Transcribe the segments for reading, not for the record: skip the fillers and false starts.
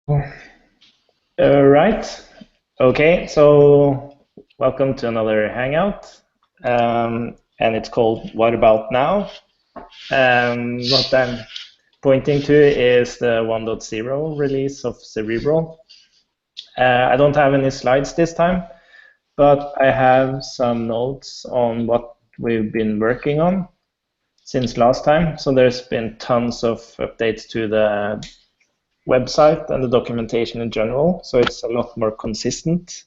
Right. Okay, so welcome to another Hangout. And it's called What About Now? What I'm pointing to is the 1.0 release of Cerebral. I don't have any slides this time, but I have some notes on what we've been working on since last time. So there's been tons of updates to the website and the documentation in general, so it's a lot more consistent.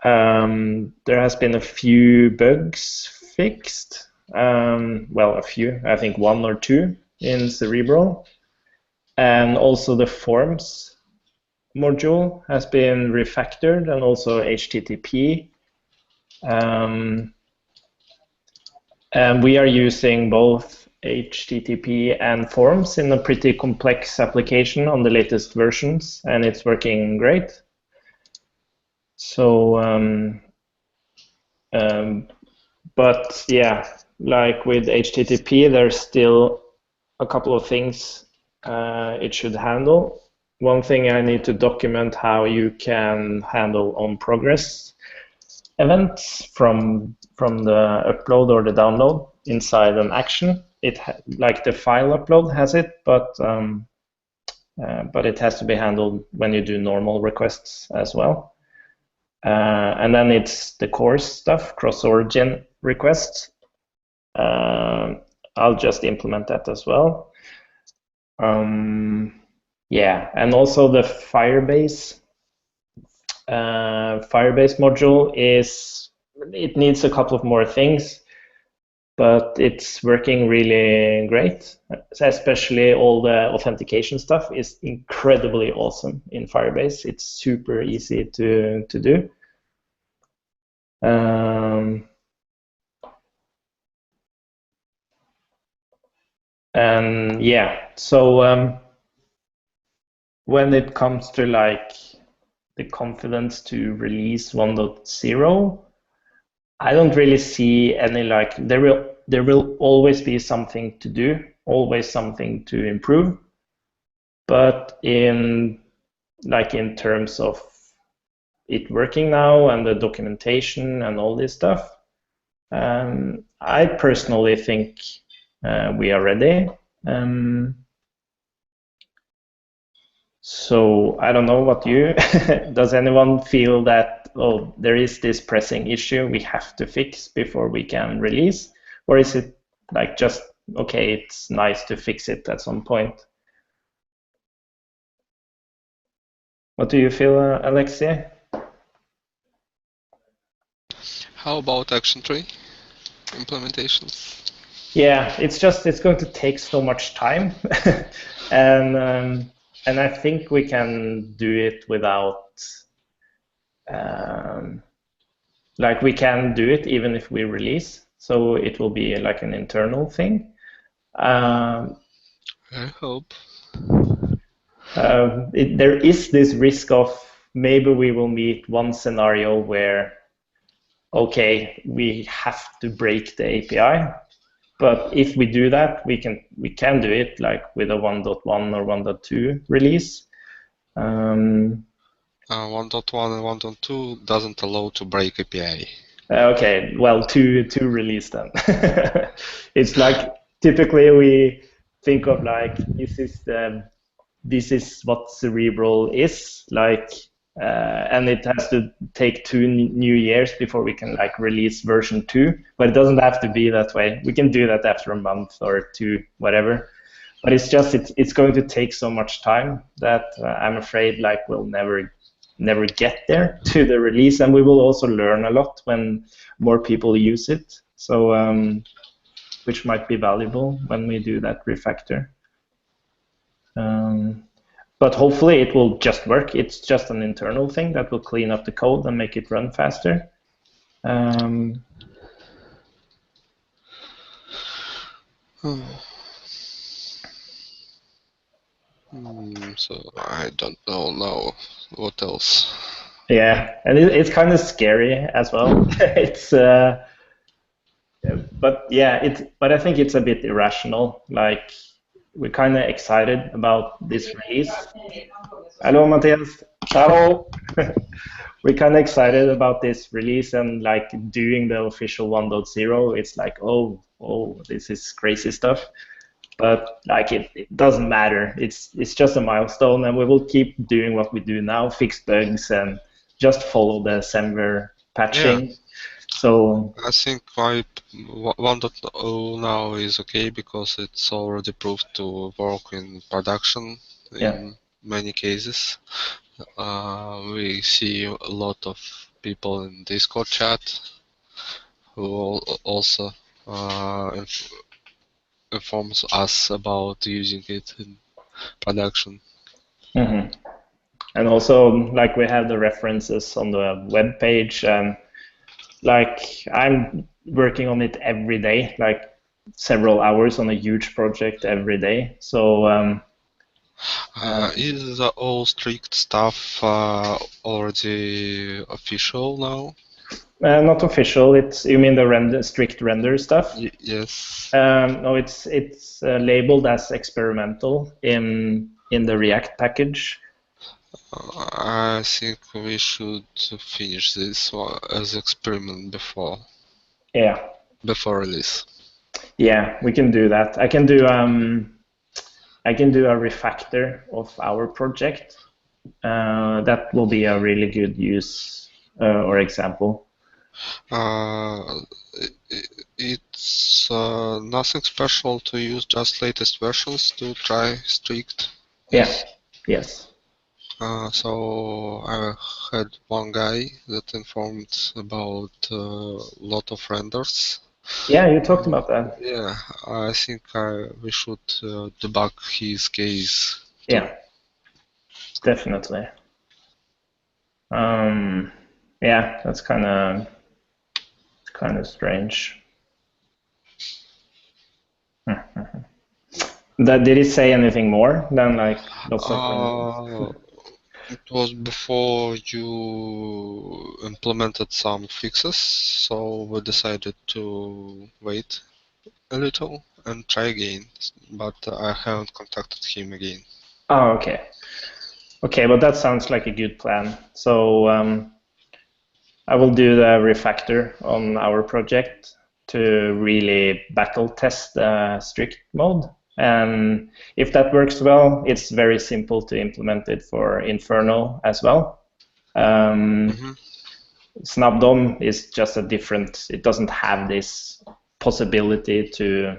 There has been a few bugs fixed. Well, a few, I think one or two in Cerebral. And also the forms module has been refactored, and also HTTP. And we are using both HTTP and forms in a pretty complex application on the latest versions, and it's working great. So, but yeah, like with HTTP, there's still a couple of things it should handle. One thing, I need to document how you can handle on progress events from the upload or the download inside an action. Like the file upload has it, but it has to be handled when you do normal requests as well. And then it's the course stuff, cross-origin requests. I'll just implement that as well. Yeah, and also the Firebase module it needs a couple of more things, but it's working really great. Especially all the authentication stuff is incredibly awesome in Firebase. It's super easy to do. And yeah, so when it comes to like the confidence to release 1.0, I don't really see any, like, there will always be something to do, always something to improve. But in terms of it working now and the documentation and all this stuff, I personally think we are ready. So I don't know what you, does anyone feel that, oh, there is this pressing issue we have to fix before we can release? Or is it like just, okay, it's nice to fix it at some point? What do you feel, Alexei? How about action tree implementations? Yeah, it's going to take so much time. And I think we can do it without, like, we can do it even if we release. So it will be like an internal thing. I hope. There is this risk of maybe we will meet one scenario where, okay, we have to break the API. But if we do that, we can do it like with a 1.1 or 1.2 release. 1.1 and 1.2 doesn't allow to break API. Okay, well, two release then. It's like typically we think of like this is what Cerebral is like, and it has to take 2 new years before we can like release version 2. But it doesn't have to be that way. We can do that after a month or 2, whatever. But it's just it's going to take so much time that I'm afraid like we'll never get there to the release, and we will also learn a lot when more people use it. So which might be valuable when we do that refactor. But hopefully it will just work. It's just an internal thing that will clean up the code and make it run faster. So I don't know now what else. Yeah, and it's kind of scary as well. It's but yeah, but I think it's a bit irrational. Like we're kind of excited about this release. Hello, Matthias. Hello. We're kind of excited about this release and like doing the official 1.0. It's like, oh, this is crazy stuff. But like it doesn't matter. It's just a milestone, and we will keep doing what we do now, fix bugs, and just follow the Semver patching. Yeah. So I think Pipe 1.0 now is okay because it's already proved to work in production yeah. in many cases. We see a lot of people in Discord chat who also informs us about using it in production. Mm-hmm. And also, like we have the references on the web page, and like I'm working on it every day, like several hours on a huge project every day. So Is all strict stuff already official now? not official. It's you mean the strict render stuff? Yes. No, it's labeled as experimental in the React package. I think we should finish this one as experiment before Yeah, release. yeah, we can do that. I can do a refactor of our project. That will be a really good use or example. It's nothing special to use, just latest versions to try strict. Yeah, yes. So I had one guy that informed about a lot of renders. Yeah, you talked about that. Yeah, I think we should debug his case too. Yeah, definitely. Yeah, that's kind of strange. Did it say anything more than like lots of renders? It was before you implemented some fixes, so we decided to wait a little and try again, but I haven't contacted him again. Oh, okay. Okay, but that sounds like a good plan. So I will do the refactor on our project to really battle test the strict mode. And if that works well, it's very simple to implement it for Inferno as well. Snapdom is just a different, it doesn't have this possibility to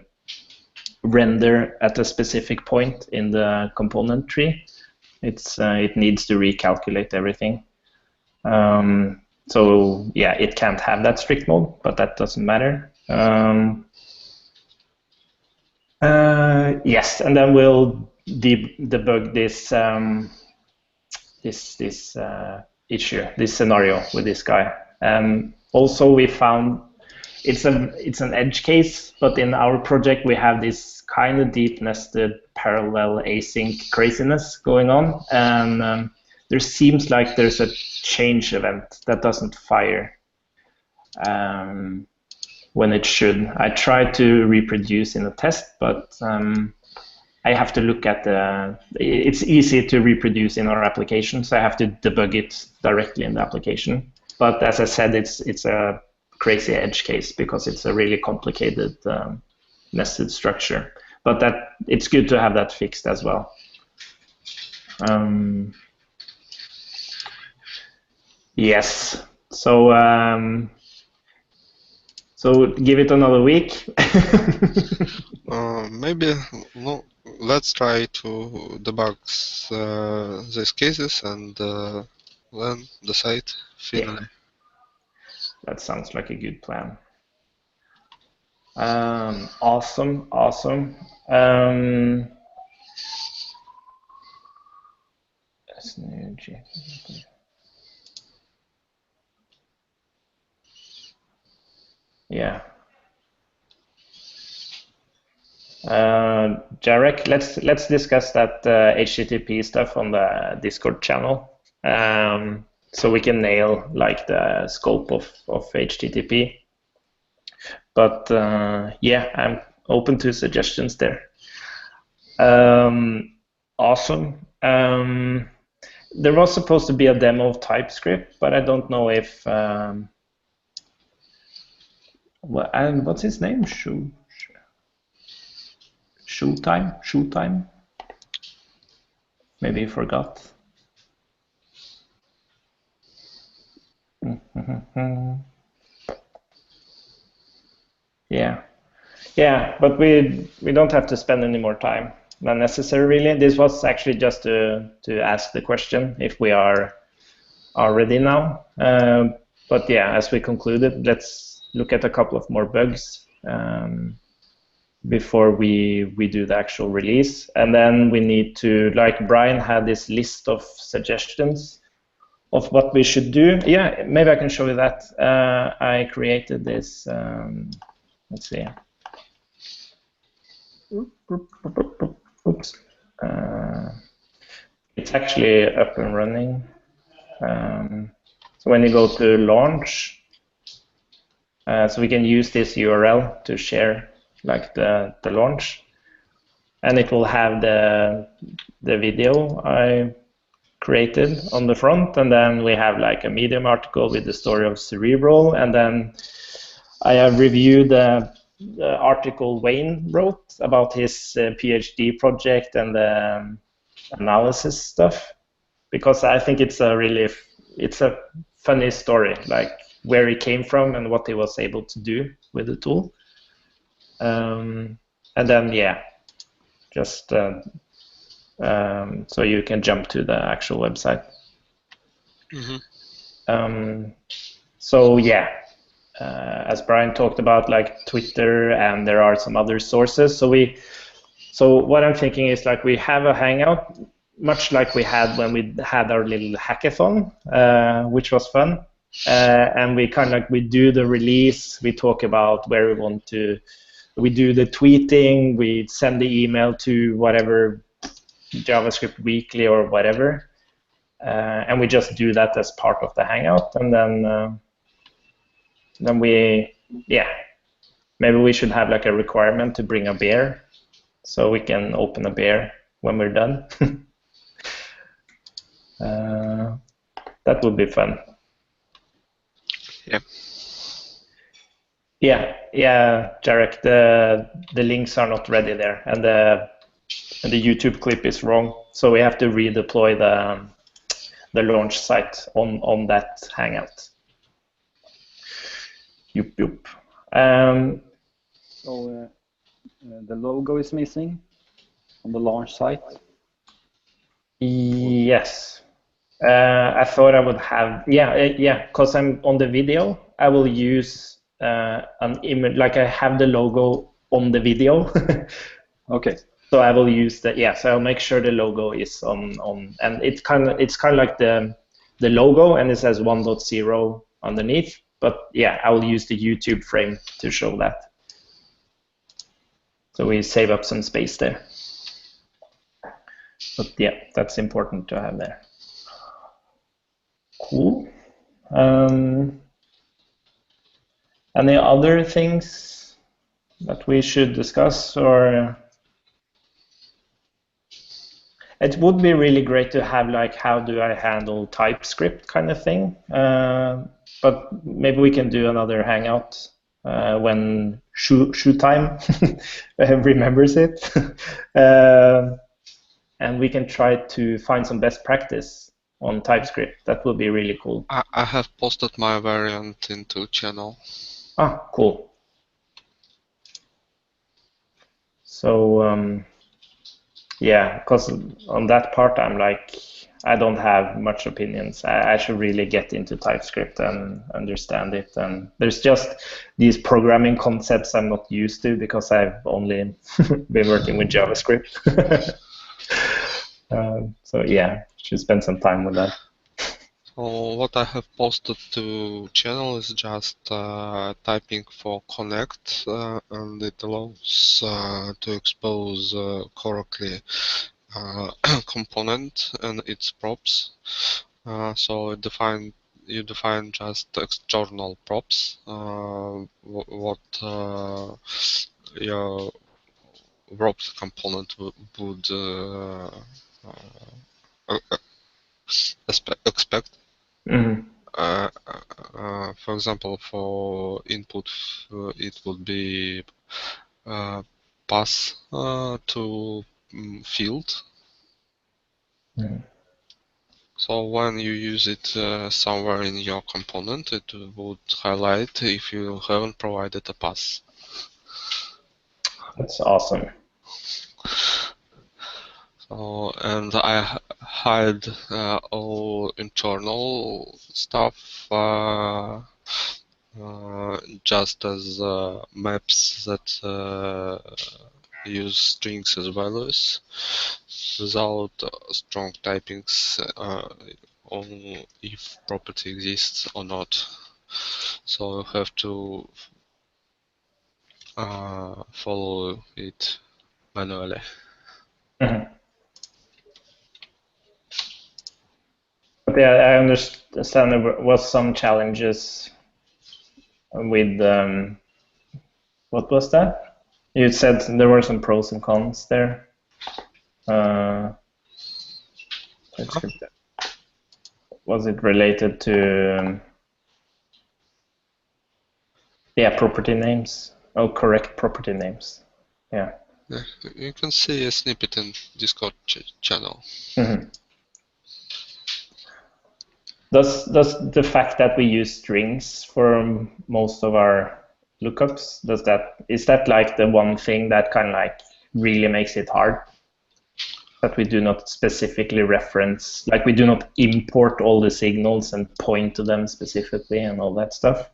render at a specific point in the component tree. It needs to recalculate everything. So yeah, it can't have that strict mode, but that doesn't matter. Yes, and then we'll debug this issue, this scenario with this guy. Also, we found it's an edge case, but in our project we have this kind of deep nested parallel async craziness going on, and there seems like there's a change event that doesn't fire when it should. I tried to reproduce in a test, but I have to look at it's easy to reproduce in our application, so I have to debug it directly in the application. But as I said, it's a crazy edge case because it's a really complicated nested structure. But it's good to have that fixed as well. Yes. So give it another week. Maybe let's try to debug these cases and then decide finally. Yeah. That sounds like a good plan. Awesome. Yeah. Jarek, let's discuss that HTTP stuff on the Discord channel, so we can nail like the scope of HTTP. But yeah, I'm open to suggestions there. Awesome. There was supposed to be a demo of TypeScript, but I don't know if and what's his name? Showtime. Maybe you forgot. Yeah. Yeah, but we don't have to spend any more time than necessary, really. This was actually just to ask the question if we are ready now. But yeah, as we concluded, let's look at a couple of more bugs before we do the actual release. And then we need to, like Brian had this list of suggestions of what we should do. Yeah, maybe I can show you that. I created this, let's see. Oops. It's actually up and running. So when you go to launch, so we can use this URL to share like the launch, and it will have the video I created on the front, and then we have like a Medium article with the story of Cerebral, and then I have reviewed the article Wayne wrote about his PhD project and the analysis stuff, because I think it's a funny story, like where he came from and what he was able to do with the tool. And then yeah, just so you can jump to the actual website. So yeah, as Brian talked about, like Twitter, and there are some other sources. So what I'm thinking is, like, we have a hangout, much like we had when we had our little hackathon, which was fun. And we kind of we do the release, we talk about where we want to, we do the tweeting, we send the email to whatever JavaScript Weekly or whatever, and we just do that as part of the hangout. And then we, yeah, maybe we should have like a requirement to bring a beer, so we can open a beer when we're done. That would be fun. Yeah. Yeah, Jarek, the links are not ready there, and the YouTube clip is wrong, so we have to redeploy the launch site on that hangout. Yup. So the logo is missing on the launch site. Yes. I thought I would have, because I'm on the video, I will use an image, like I have the logo on the video. Okay. So I will use that. Yeah, so I'll make sure the logo is on, and it's kind of like the logo, and it says 1.0 underneath. But yeah, I will use the YouTube frame to show that. So we save up some space there. But yeah, that's important to have there. Cool. Any other things that we should discuss, or it would be really great to have like, how do I handle TypeScript kind of thing, but maybe we can do another hangout when Showtime remembers it, and we can try to find some best practice on TypeScript. That would be really cool. I have posted my variant into channel. Ah, cool. So yeah, because on that part I'm like, I don't have much opinions. I should really get into TypeScript and understand it. And there's just these programming concepts I'm not used to because I've only been working with JavaScript. So yeah, should spend some time with that. So what I have posted to channel is just typing for connect, and it allows to expose correctly component and its props. So you define just external props, what your props component would expect. Mm-hmm. For example, for input, it would be pass to field. Mm-hmm. So when you use it somewhere in your component, it would highlight if you haven't provided a pass. That's awesome. So, and I hide all internal stuff just as maps that use strings as values without strong typings on if property exists or not. So you have to follow it manually. Mm-hmm. But yeah, I understand there was some challenges with what was that? You said there were some pros and cons there. TypeScript. Was it related to property names? Oh, correct property names. Yeah. Yeah, you can see a snippet in Discord channel. Mm-hmm. Does the fact that we use strings for most of our lookups, is that like the one thing that kind of like really makes it hard? That we do not specifically reference, like we do not import all the signals and point to them specifically and all that stuff?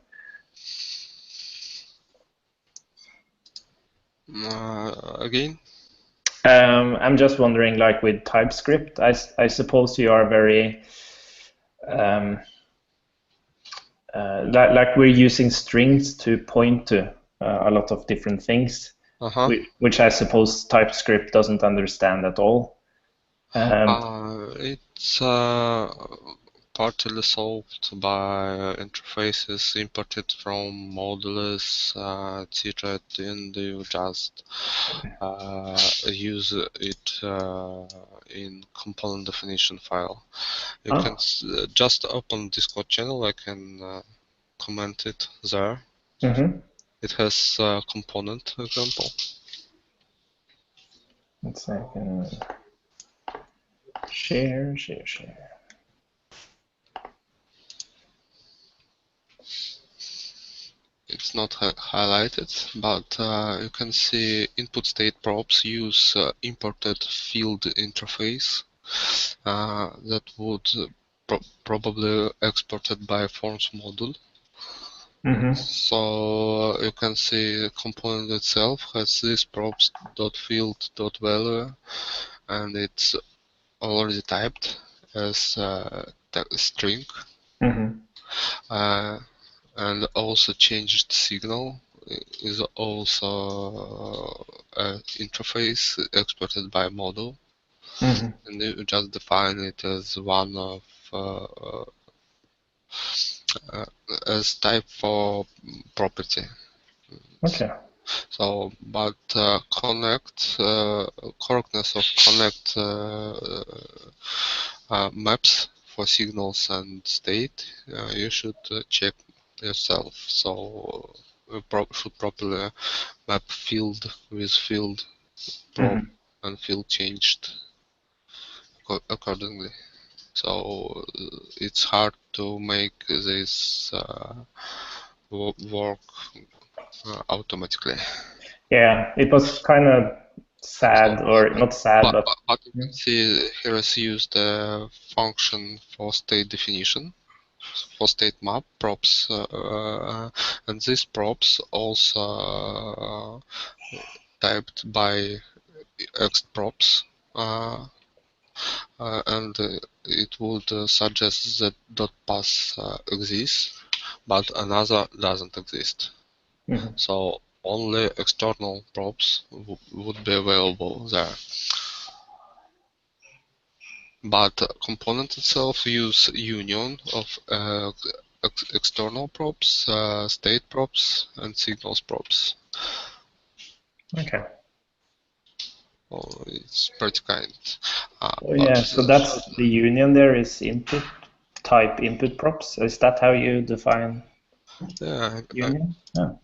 Again? I'm just wondering, like with TypeScript, I suppose you are very um, like we're using strings to point to a lot of different things, which I suppose TypeScript doesn't understand at all. It's partly solved by interfaces imported from modules, etc. And you just use it in component definition file. You can just open Discord channel. I can comment it there. Mm-hmm. It has a component example. Let's see, I can share. It's not highlighted, but you can see input state props use imported field interface that would probably exported by forms module. Mm-hmm. So you can see the component itself has this props.field.value, and it's already typed as string. Mm-hmm. And also changed signal is also interface exported by model, Mm-hmm. and you just define it as one of as type for property. Okay. So, but correctness of connect maps for signals and state, you should check yourself. So should properly map field with field prop Mm-hmm. and field changed accordingly. So it's hard to make this work automatically. Yeah, it was kind of sad, So, or not sad, but but you can see here is used a function for state definition, for state map props, and these props also typed by xprops, and it would suggest that .pass exists, but another doesn't exist. mm-hmm. So only external props would be available there. But component itself use union of external props, state props, and signals props. Okay. Oh, it's pretty kind. Oh yeah, so that's the union there is input type input props. Is that how you define yeah, union? Oh.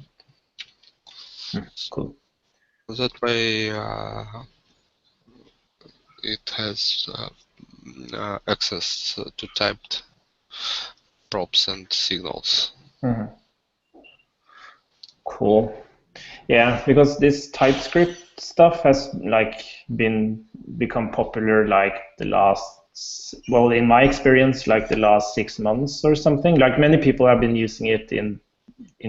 Cool. that way it has access to typed props and signals. Mhm. Cool. Yeah, because this TypeScript stuff has like become popular like the last, well, in my experience, like the last 6 months or something. Like many people have been using it in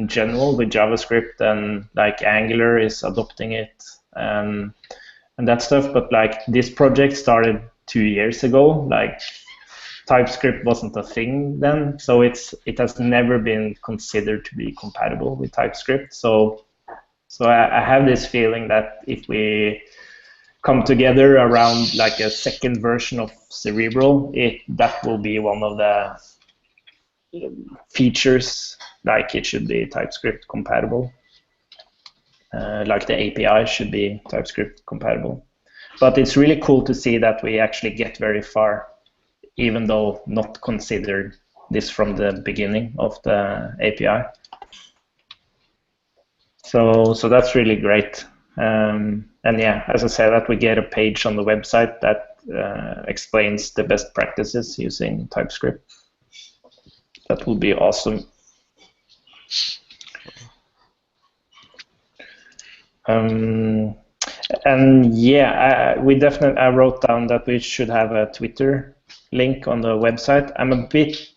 general with JavaScript, and like Angular is adopting it and that stuff. But like this project started 2 years ago. Like TypeScript wasn't a thing then, so it has never been considered to be compatible with TypeScript. So I have this feeling that if we come together around like a second version of Cerebral, that will be one of the features, like it should be TypeScript compatible. Like the API should be TypeScript compatible. But it's really cool to see that we actually get very far, even though not considered this from the beginning of the API. So that's really great. And yeah, as I said, that we get a page on the website that explains the best practices using TypeScript. That would be awesome. And yeah, I wrote down that we should have a Twitter link on the website. I'm a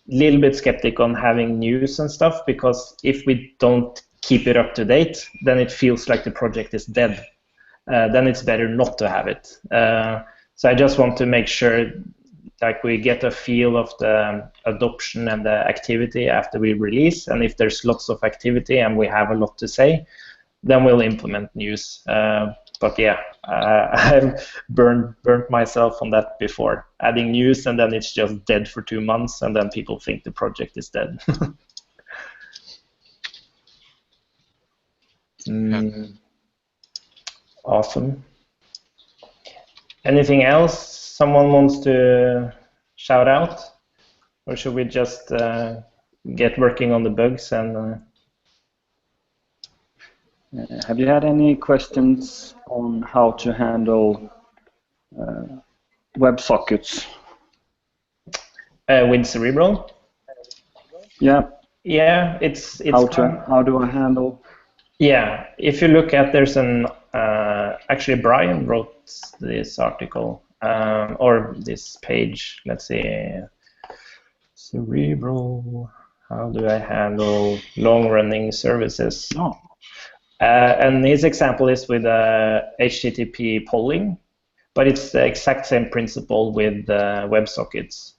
little bit skeptic on having news and stuff, because if we don't keep it up to date, then it feels like the project is dead. Then it's better not to have it. So I just want to make sure like we get a feel of the adoption and the activity after we release. And if there's lots of activity and we have a lot to say, then we'll implement news. But yeah, I've burnt myself on that before, adding news and then it's just dead for 2 months and then people think the project is dead. Awesome. Anything else someone wants to shout out? Or should we just get working on the bugs and... Have you had any questions on how to handle WebSockets? With Cerebral? Yeah. Yeah, it's how do I handle? Yeah, if you look at, there's an actually Brian wrote this article or this page. Let's see, Cerebral. How do I handle long-running services? Oh. And his example is with HTTP polling, but it's the exact same principle with WebSockets.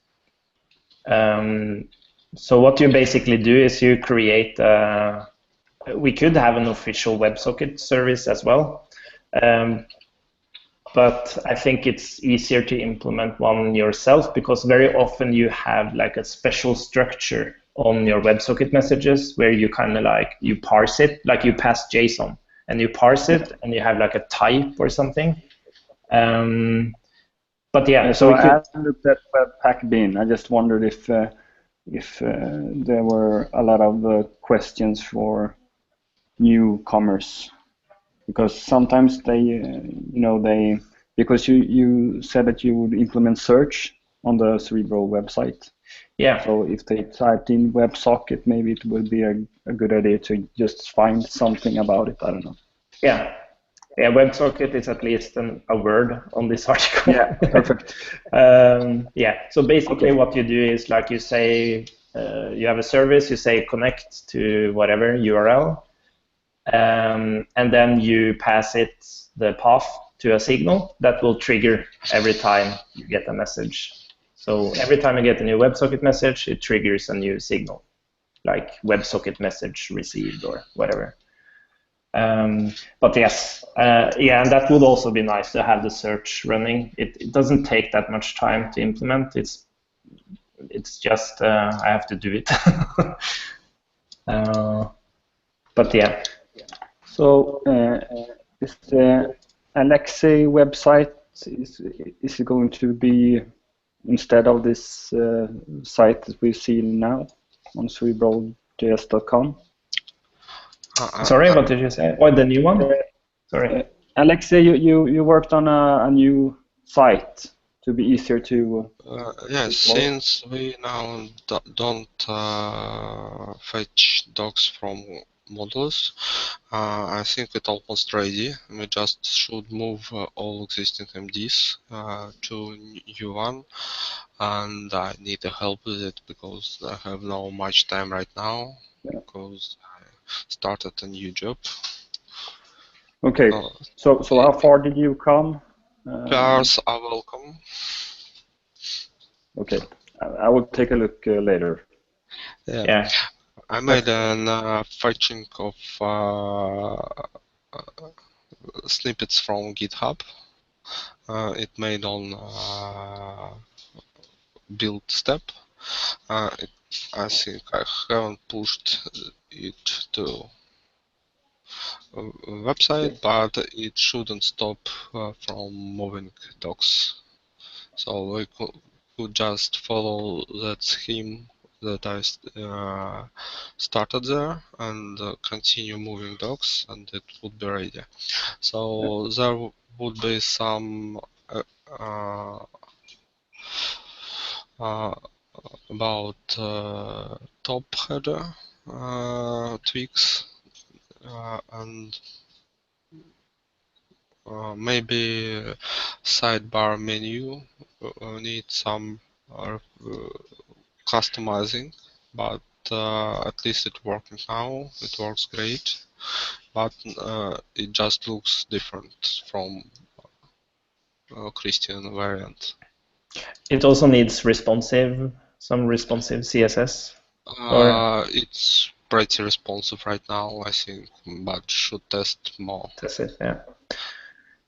So what you basically do is you create, we could have an official WebSocket service as well, but I think it's easier to implement one yourself, because very often you have like a special structure on your WebSocket messages where you kind of like, you parse it, like you pass JSON and you parse it and you have like a type or something. But yeah, so I looked at Webpack bin. I just wondered if there were a lot of questions for newcomers, because sometimes they because you said that you would implement search on the Cerebral website. Yeah. So if they typed in WebSocket, maybe it would be a good idea to just find something about it. I don't know. Yeah. Yeah, WebSocket is at least a word on this article. Yeah, perfect. Yeah, so basically what you do is like you say, you have a service, you say connect to whatever URL, and then you pass it the path to a signal that will trigger every time you get a message. So every time you get a new WebSocket message, it triggers a new signal, like WebSocket message received or whatever. But yes, yeah, and that would also be nice to have the search running. It doesn't take that much time to implement. It's just I have to do it. But yeah. So is the Alexei website, is it going to be instead of this site that we see now on cerebraljs.com? Sorry, what did you say? Oh, the new one? Sorry. Alexei, you worked on a new site to be easier to. Yes, since we now don't fetch docs from modules, I think it's almost ready. We just should move all existing MDs to new one, and I need help with it because I have no much time right now because I started a new job. Okay, so how far did you come? PRs are welcome. Okay, I will take a look later. Yeah. I made an fetching of snippets from GitHub. It made on build step. I think I haven't pushed it to a website, but it shouldn't stop from moving docs. So we could just follow that scheme that I started there and continue moving docs, and it would be ready. So there would be some about top header tweaks and maybe sidebar menu need some customizing, but at least it's working now. It works great, but it just looks different from Christian variant. It also needs some responsive CSS. It's pretty responsive right now, I think, but should test more. Test it, yeah.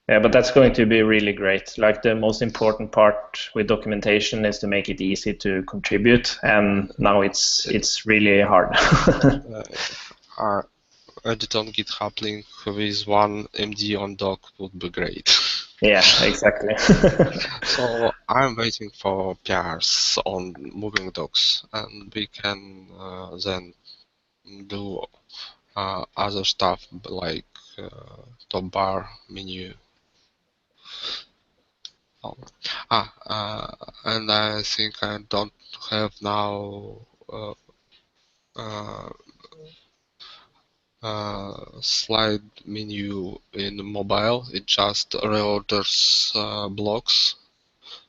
Yeah, but that's going to be really great. Like the most important part with documentation is to make it easy to contribute, and now it's really hard. Edit on GitHub link with one MD on doc would be great. Yeah, exactly. So I'm waiting for PRs on moving docs, and we can then do other stuff like top bar menu. And I think I don't have now slide menu in mobile. It just reorders blocks.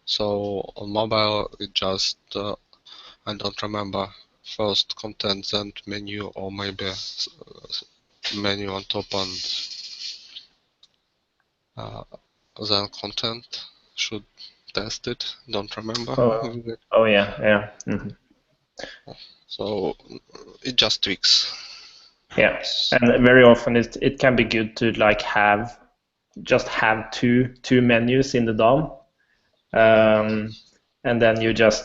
So on mobile, it just I don't remember first content, then menu, or maybe menu on top and then content. Should test it. Don't remember. Oh yeah. Mm-hmm. So it just tweaks. Yeah, and very often it can be good to like just have two menus in the DOM, and then you just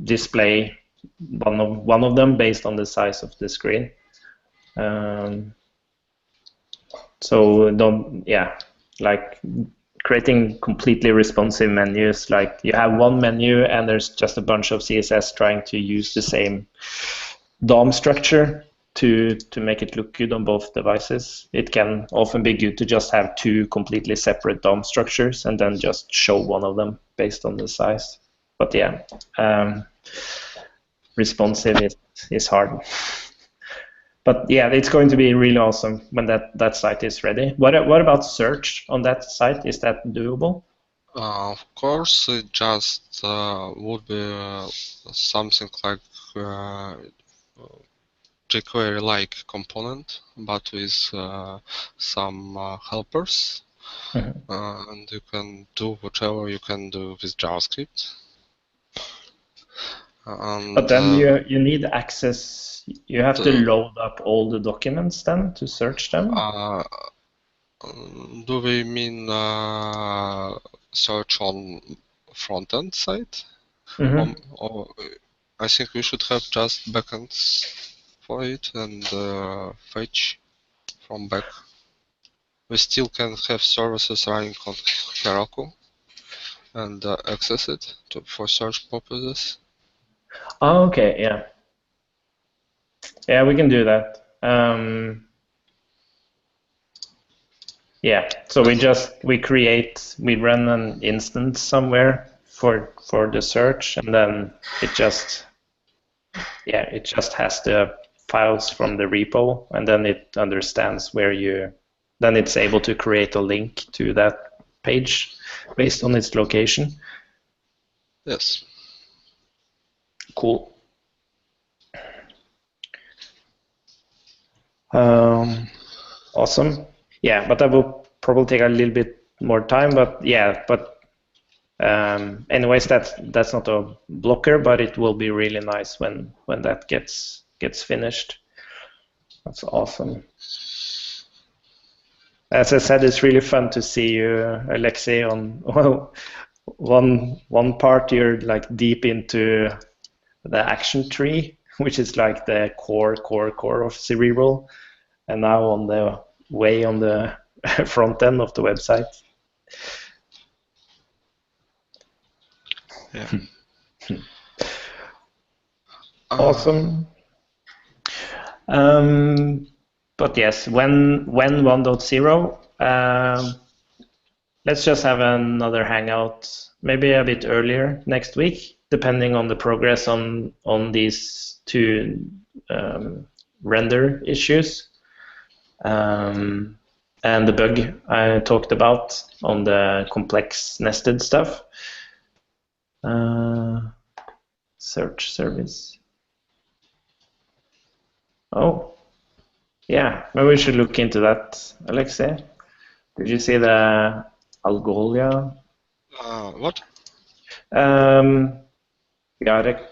display one of them based on the size of the screen. So like creating completely responsive menus, like you have one menu and there's just a bunch of CSS trying to use the same DOM structure to make it look good on both devices. It can often be good to just have two completely separate DOM structures and then just show one of them based on the size. But yeah, responsive is hard. But yeah, it's going to be really awesome when that site is ready. What about search on that site? Is that doable? Of course, it just would be something like jQuery-like component, but with some helpers. Mm-hmm. And you can do whatever you can do with JavaScript. But then you need access. You have to load up all the documents then to search them? Do we mean search on front-end side? Mm-hmm. Or I think we should have just backends for it and fetch from back. we still can have services running on Heroku and access it for search purposes. Oh, okay, yeah. Yeah, we can do that. Yeah, so we run an instance somewhere for the search, and then it just has the files from the repo, and then it understands then it's able to create a link to that page based on its location. Yes. Cool. Awesome. Yeah, but that will probably take a little bit more time, but yeah, anyways, that's not a blocker, but it will be really nice when that gets finished. That's awesome. As I said, it's really fun to see you, Alexei, on one part you're like deep into the action tree, which is like the core of Cerebral, and now on the front end of the website. Yeah. Awesome. But yes, when 1.0, let's just have another hangout, maybe a bit earlier next week, depending on the progress on these two render issues, and the bug I talked about on the complex nested stuff. Search service. Oh, yeah, maybe we should look into that, Alexei. Did you see the Algolia? What? Jarek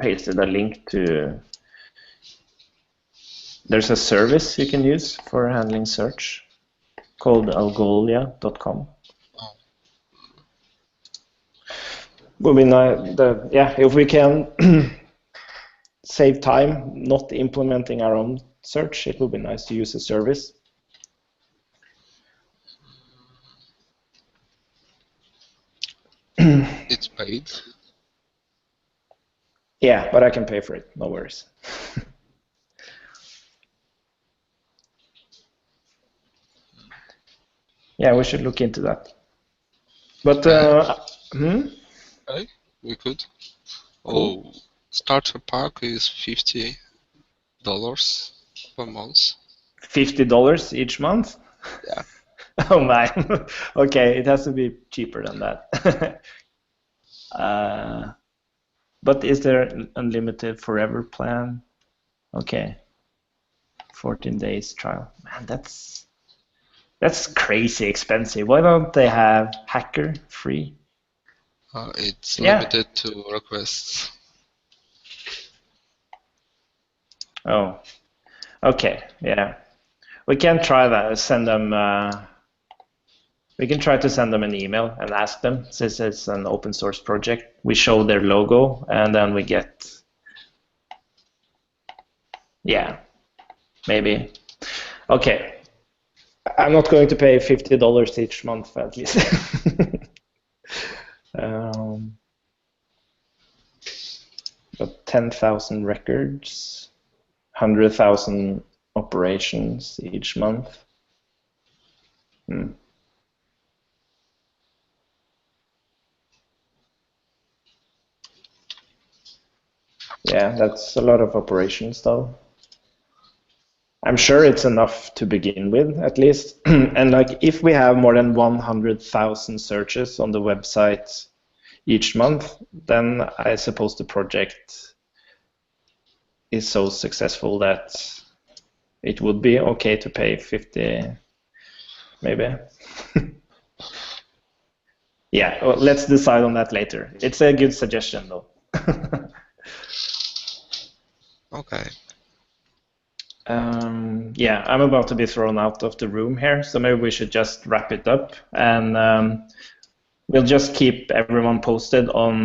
pasted a link to. There's a service you can use for handling search called algolia.com. Oh. Would be nice. If we can save time not implementing our own search, it would be nice to use a service. It's paid. Yeah, but I can pay for it, no worries. Yeah, we should look into that. But Okay, we could. Cool. Oh, starter pack is $50 per month. $50 each month? Yeah. Oh man. Okay, it has to be cheaper than that. But is there unlimited forever plan? Okay. 14 days trial. Man, that's crazy expensive. Why don't they have hacker free? It's Yeah. limited to requests. Oh, okay. Yeah, we can try that. Send them. We can try to send them an email and ask them, since it's an open source project. We show their logo, and then we get. Yeah, maybe. Okay. I'm not going to pay $50 each month at least. But 10,000 records, 100,000 operations each month. Yeah, that's a lot of operations though. I'm sure it's enough to begin with, at least. And like, if we have more than 100,000 searches on the website each month, then I suppose the project is so successful that it would be okay to pay 50, maybe. Yeah, well, let's decide on that later. It's a good suggestion, though. Okay. Yeah, I'm about to be thrown out of the room here, so maybe we should just wrap it up, and we'll just keep everyone posted on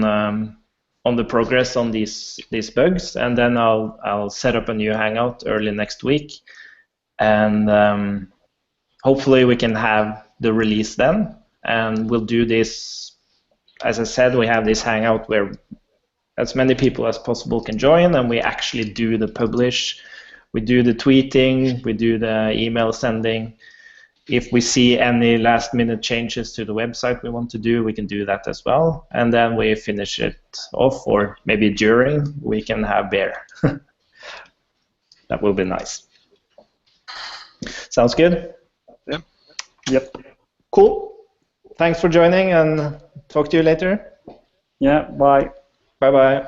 the progress on these bugs, and then I'll set up a new hangout early next week, and hopefully we can have the release then, and we'll do this. As I said, we have this hangout where as many people as possible can join, and we actually do the publish, we do the tweeting, we do the email sending. If we see any last minute changes to the website we want to do, we can do that as well. And then we finish it off, or maybe during, we can have beer. That will be nice. Sounds good? Yeah. Yep. Cool. Thanks for joining, and talk to you later. Yeah, bye. Bye-bye.